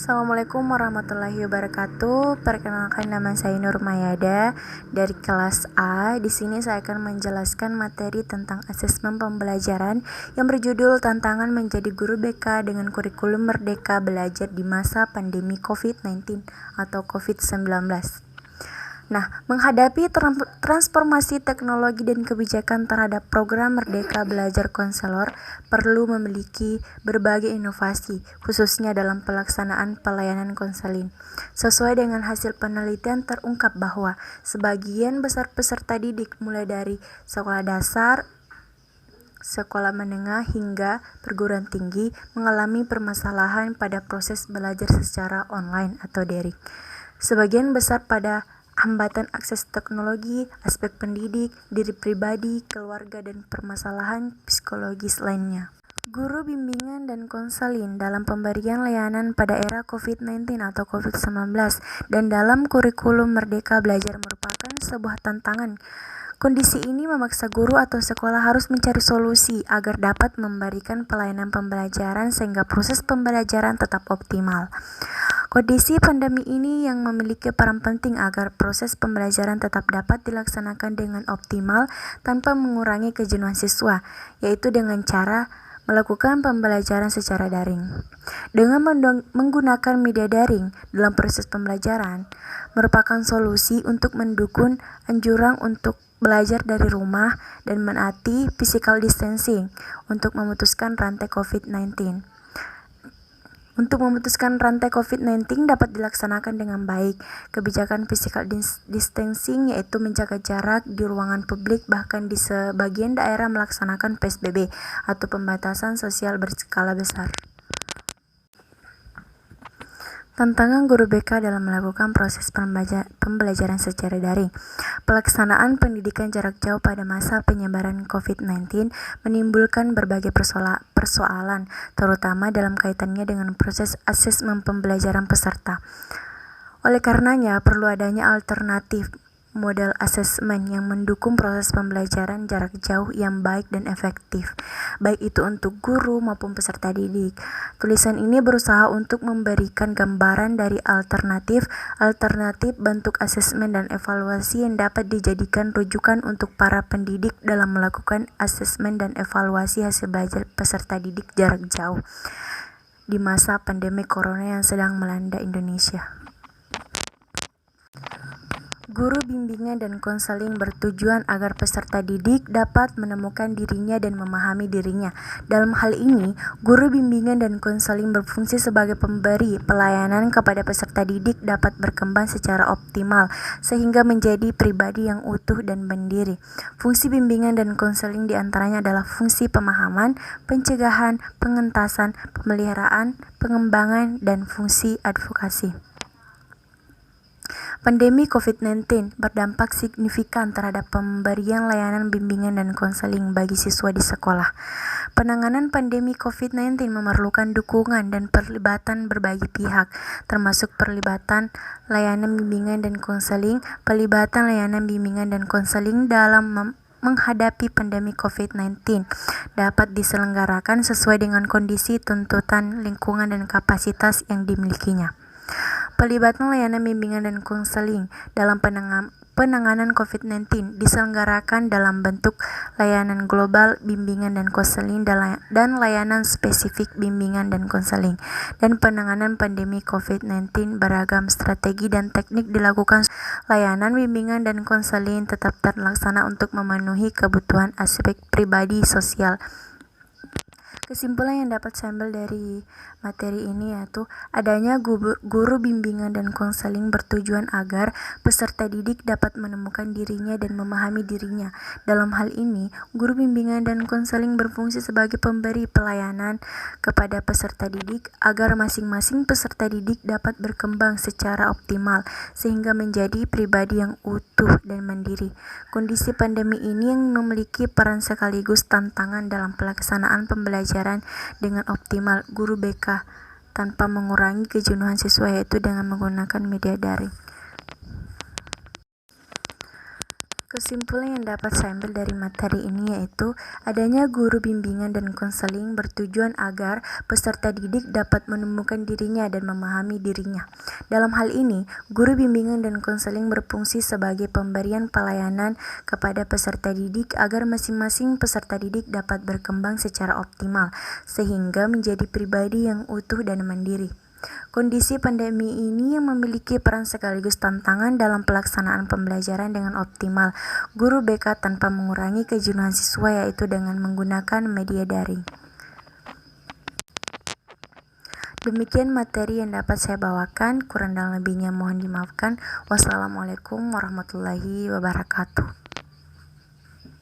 Assalamualaikum warahmatullahi wabarakatuh. Perkenalkan, nama saya Nur Mayada dari kelas A. Di sini saya akan menjelaskan materi tentang asesmen pembelajaran yang berjudul Tantangan Menjadi Guru BK dengan Kurikulum Merdeka Belajar di Masa Pandemi COVID-19 atau COVID-19. Nah, menghadapi transformasi teknologi dan kebijakan terhadap program Merdeka Belajar Konselor perlu memiliki berbagai inovasi, khususnya dalam pelaksanaan pelayanan konseling. Sesuai dengan hasil penelitian terungkap bahwa sebagian besar peserta didik mulai dari sekolah dasar, sekolah menengah hingga perguruan tinggi mengalami permasalahan pada proses belajar secara online atau daring. Sebagian besar pada hambatan akses teknologi, aspek pendidik, diri pribadi, keluarga, dan permasalahan psikologis lainnya. Guru bimbingan dan konseling dalam pemberian layanan pada era COVID-19 atau COVID-19 dan dalam kurikulum Merdeka Belajar merupakan sebuah tantangan. Kondisi ini memaksa guru atau sekolah harus mencari solusi agar dapat memberikan pelayanan pembelajaran sehingga proses pembelajaran tetap optimal. Kondisi pandemi ini yang memiliki peran penting agar proses pembelajaran tetap dapat dilaksanakan dengan optimal tanpa mengurangi kejenuhan siswa, yaitu dengan cara melakukan pembelajaran secara daring. Dengan menggunakan media daring dalam proses pembelajaran merupakan solusi untuk mendukung anjuran untuk belajar dari rumah dan menaati physical distancing untuk memutuskan rantai COVID-19. Untuk memutuskan rantai COVID-19 dapat dilaksanakan dengan baik. Kebijakan physical distancing yaitu menjaga jarak di ruangan publik, bahkan di sebagian daerah melaksanakan PSBB atau pembatasan sosial berskala besar. Tantangan guru BK dalam melakukan proses pembelajaran secara daring. Pelaksanaan pendidikan jarak jauh pada masa penyebaran COVID-19 menimbulkan berbagai persoalan, terutama dalam kaitannya dengan proses asesmen pembelajaran peserta. Oleh karenanya, perlu adanya alternatif model asesmen yang mendukung proses pembelajaran jarak jauh yang baik dan efektif, baik itu untuk guru maupun peserta didik. Tulisan ini berusaha untuk memberikan gambaran dari alternatif bentuk asesmen dan evaluasi yang dapat dijadikan rujukan untuk para pendidik dalam melakukan asesmen dan evaluasi hasil belajar peserta didik jarak jauh di masa pandemi corona yang sedang melanda Indonesia. Guru bimbingan dan konseling bertujuan agar peserta didik dapat menemukan dirinya dan memahami dirinya. Dalam hal ini, guru bimbingan dan konseling berfungsi sebagai pemberi pelayanan kepada peserta didik dapat berkembang secara optimal sehingga menjadi pribadi yang utuh dan mandiri. Fungsi bimbingan dan konseling diantaranya adalah fungsi pemahaman, pencegahan, pengentasan, pemeliharaan, pengembangan, dan fungsi advokasi. Pandemi COVID-19 berdampak signifikan terhadap pemberian layanan bimbingan dan konseling bagi siswa di sekolah. Penanganan pandemi COVID-19 memerlukan dukungan dan perlibatan berbagai pihak, termasuk perlibatan layanan bimbingan dan konseling, dalam menghadapi pandemi COVID-19 dapat diselenggarakan sesuai dengan kondisi, tuntutan lingkungan, dan kapasitas yang dimilikinya. Pelibatan layanan bimbingan dan konseling dalam penanganan COVID-19 diselenggarakan dalam bentuk layanan global bimbingan dan konseling dan layanan spesifik bimbingan dan konseling. Dan penanganan pandemi COVID-19 beragam strategi dan teknik dilakukan. Layanan bimbingan dan konseling tetap terlaksana untuk memenuhi kebutuhan aspek pribadi sosial. Kesimpulan yang dapat saya ambil dari materi ini yaitu adanya guru bimbingan dan konseling bertujuan agar peserta didik dapat menemukan dirinya dan memahami dirinya. Dalam hal ini, guru bimbingan dan konseling berfungsi sebagai pemberi pelayanan kepada peserta didik agar masing-masing peserta didik dapat berkembang secara optimal sehingga menjadi pribadi yang utuh dan mandiri. Kondisi pandemi ini yang memiliki peran sekaligus tantangan dalam pelaksanaan pembelajaran dengan optimal guru BK tanpa mengurangi kejenuhan siswa, yaitu dengan menggunakan media daring. Kesimpulan yang dapat saya ambil dari materi ini yaitu adanya guru bimbingan dan konseling bertujuan agar peserta didik dapat menemukan dirinya dan memahami dirinya. Dalam hal ini, guru bimbingan dan konseling berfungsi sebagai pemberian pelayanan kepada peserta didik agar masing-masing peserta didik dapat berkembang secara optimal sehingga menjadi pribadi yang utuh dan mandiri. Kondisi pandemi ini yang memiliki peran sekaligus tantangan dalam pelaksanaan pembelajaran dengan optimal guru BK tanpa mengurangi kejenuhan siswa yaitu dengan menggunakan media daring. Demikian materi yang dapat saya bawakan, kurang dan lebihnya mohon dimaafkan. Wassalamualaikum warahmatullahi wabarakatuh.